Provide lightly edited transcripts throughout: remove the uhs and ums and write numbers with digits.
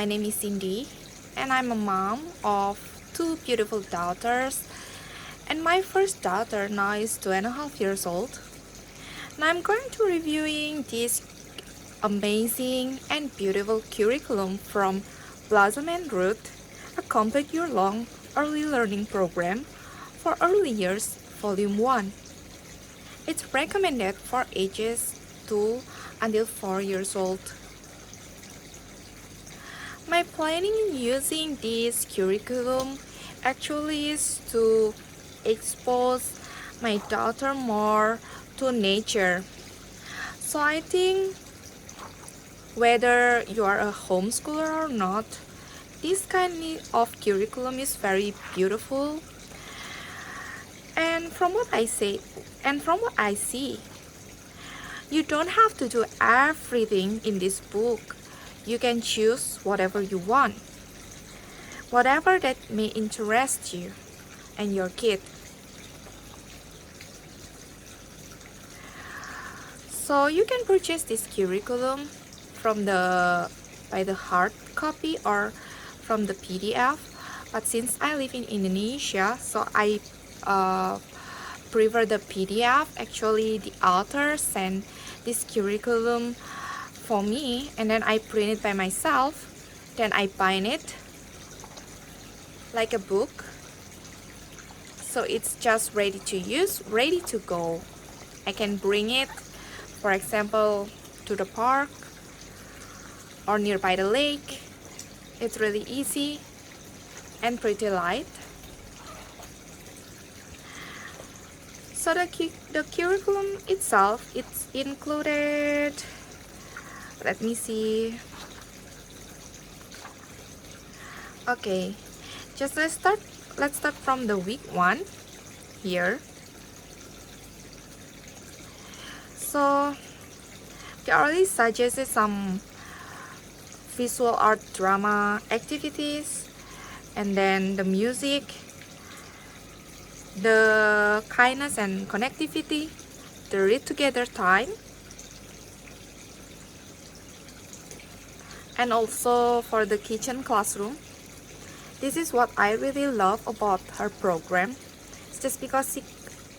my name is Cindy, and I'm a mom of two beautiful daughters. And my first daughter now is 2.5 years old. Now I'm going to reviewing this amazing and beautiful curriculum from Blossom and Root, a complete year-long early learning program for early years, Volume 1. It's recommended for ages 2 until 4 years old. My planning in using this curriculum actually is to expose my daughter more to nature. So I think whether you are a homeschooler or not, this kind of curriculum is very beautiful. And from what I see, you don't have to do everything in this book. You can choose whatever you want, whatever that may interest you and your kid. So you can purchase this curriculum by the hard copy or from the PDF. But since I live in Indonesia, so I prefer the PDF. Actually, the author sent this curriculum for me, and then I print it by myself. Then I bind it like a book, so it's just ready to use, ready to go. I can bring it, for example, to the park or nearby the lake. It's really easy and pretty light. So the curriculum itself, it's included, let me see. Okay, just let's start from the week 1 here. So they already suggested some visual art drama activities, and then the music, the kindness and connectivity, the read together time, and also for the kitchen classroom. This is what I really love about her program. It's just because she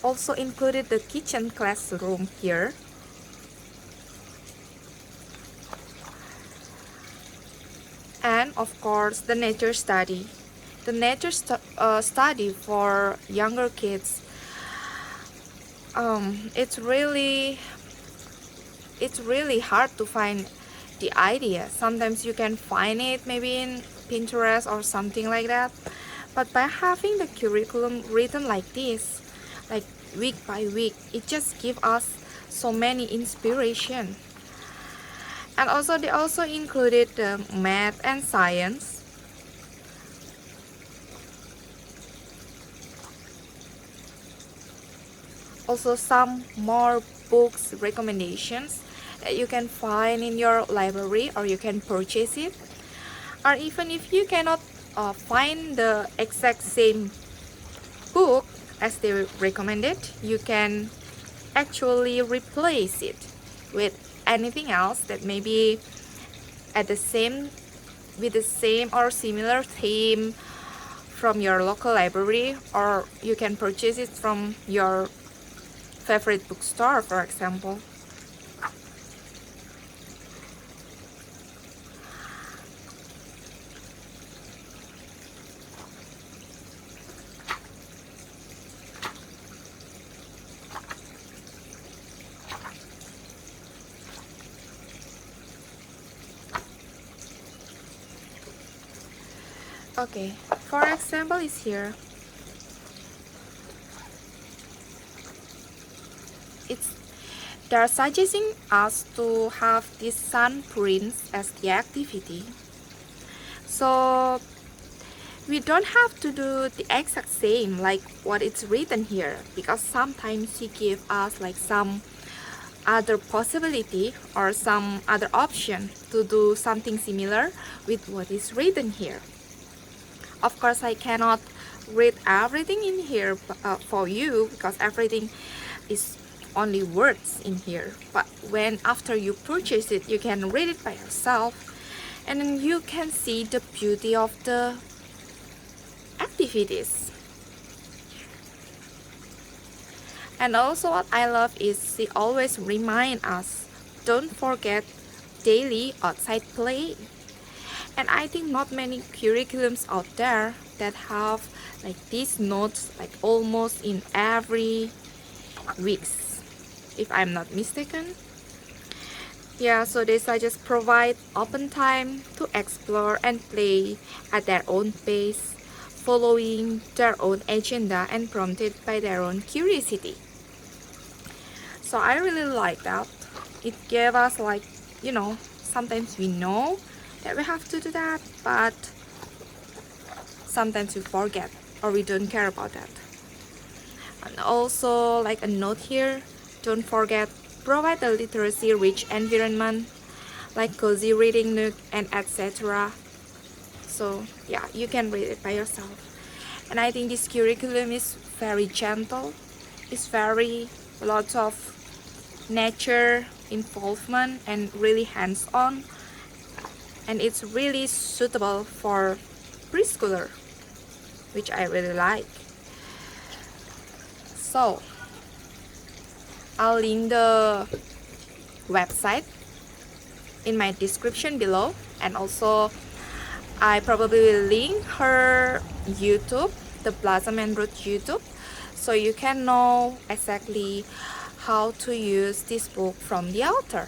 also included the kitchen classroom here. And of course the nature study. The nature study for younger kids, it's really hard to find the idea. Sometimes you can find it maybe in Pinterest or something like that, but by having the curriculum written like this, like week by week, it just gives us so many inspiration. And also they also included the math and science. Also some more books recommendations that you can find in your library, or you can purchase it. Or even if you cannot find the exact same book as they recommended, you can actually replace it with anything else that may be with the same or similar theme from your local library, or you can purchase it from your favorite bookstore, for example. Okay, for example is here. They're suggesting us to have these sun prints as the activity. So we don't have to do the exact same like what it's written here, because sometimes he give us like some other possibility or some other option to do something similar with what is written here. Of course, I cannot read everything in here for you, because everything is only words in here. But after you purchase it, you can read it by yourself, and then you can see the beauty of the activities. And also what I love is she always remind us, don't forget daily outside play. And I think not many curriculums out there that have like these notes like almost in every weeks, if I'm not mistaken. Yeah, so they just provide open time to explore and play at their own pace, following their own agenda and prompted by their own curiosity. So I really like that. It gave us like, sometimes we know that we have to do that, but sometimes we forget or we don't care about that. And also like a note here, don't forget, provide a literacy rich environment like cozy reading nook and etc. So yeah, you can read it by yourself. And I think this curriculum is very gentle. It's very lots of nature involvement and really hands-on, and it's really suitable for preschooler, which I really like. So I'll link the website in my description below, and also I probably will link her YouTube, the Blossom and Root YouTube, so you can know exactly how to use this book from the author.